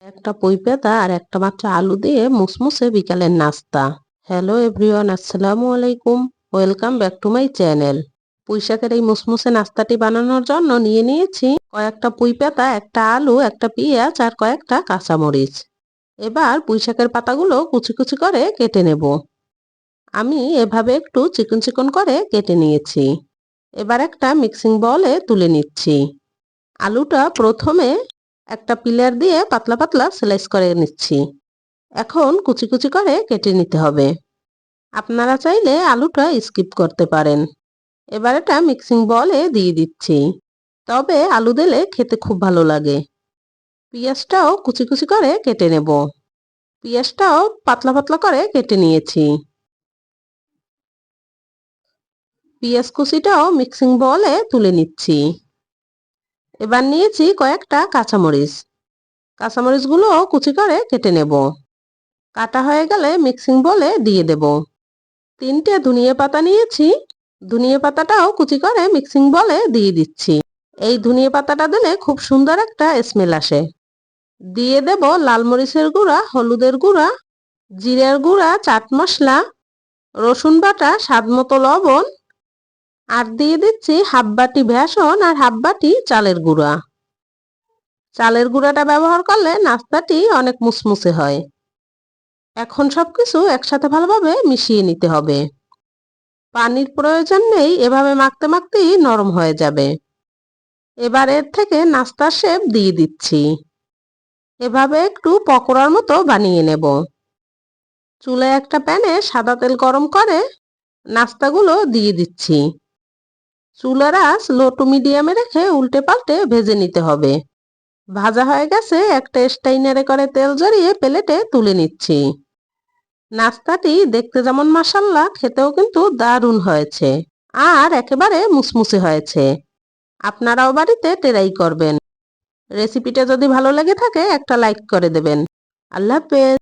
একটা পুঁই পাতা আর একটা মাত্র আলু দিয়ে মুসমুসে বিকালের নাস্তা। হ্যালো এভরিওয়ান, আসসালামু আলাইকুম। Welcome back to my channel. পুঁই শাকের এই মুসমুসে নাস্তাটি বানানোর জন্য নিয়ে নিয়েছি কয়েকটা পুঁই পাতা, একটা আলু, একটা পেঁয়াজ আর কয়েকটা কাঁচামরিচ। এবার পুঁই শাকের পাতাগুলো কুচি কুচি করে কেটে নেব। আমি এভাবে একটু চিকন চিকন করে কেটে নিয়েছি। এবার একটা মিক্সিং বলে তুলে নিচ্ছি। আলুটা প্রথমে একটা পিলার দিয়ে পাতলা পাতলা স্লাইস করে নিচ্ছি। এখন কুচি কুচি করে কেটে নিতে হবে। আপনারা চাইলে আলুটা স্কিপ করতে পারেন। এবার এটা মিক্সিং বলে দিয়ে দিচ্ছি। তবে আলু দিলে খেতে খুব ভালো লাগে। পেঁয়াজটাও কুচি কুচি করে কেটে নেব। পেঁয়াজটাও পাতলা পাতলা করে কেটে নিয়েছি। পেঁয়াজ কুচিটাও মিক্সিং বলে তুলে নিচ্ছি। এবার নিয়েছি কয়েকটা কাঁচামরিচ। কাঁচামরিচগুলো কুচি করে কেটে নেব। কাটা হয়ে গেলে মিক্সিং বলে দিয়ে দেব। 3টে ধনিয়া পাতা নিয়েছি। ধনিয়া পাতাটাও কুচি করে মিক্সিং বলে দিয়ে দিচ্ছি। এই ধনিয়া পাতাটা দিলে খুব সুন্দর একটা স্মেল আসে। দিয়ে দেব লাল মরিচের গুঁড়া, হলুদের গুঁড়া, জিরার গুঁড়া, চাট মশলা, রসুন বাটা, স্বাদমতো লবণ, আর দিয়ে দিচ্ছি হাফ বাটি বেসন আর হাফ বাটি চালের গুঁড়া। চালের গুঁড়াটা ব্যবহার করলে নাস্তাটি অনেক মুসমুসে হয়। এখন সবকিছু একসাথে ভালোভাবে মিশিয়ে নিতে হবে। পানির প্রয়োজন নেই, এভাবে মাখতে মাখতেই নরম হয়ে যাবে। এবার এর থেকে নাস্তার শেপ দিয়ে দিচ্ছি। এভাবে একটু পকোড়ার মতো বানিয়ে নেব। চুলায় একটা প্যানে সাদা তেল গরম করে নাস্তাগুলো দিয়ে দিচ্ছি। চুলার আঁচ লো টু মিডিয়ামে রেখে উল্টে পাল্টে ভেজে নিতে হবে। ভাজা হয়ে গেছে, একটা স্টাইনারে করে তেল জড়িয়ে প্লেটে তুলে নিচ্ছি। নাস্তাটি দেখতে যেমন মাশাআল্লাহ, খেতেও কিন্তু দারুণ হয়েছে আর একেবারে মুসমুসে হয়েছে। আপনারাও বাড়িতে ট্রাই করবেন। রেসিপিটা যদি ভালো লেগে থাকে একটা লাইক করে দেবেন। আল্লাহ হাফেজ।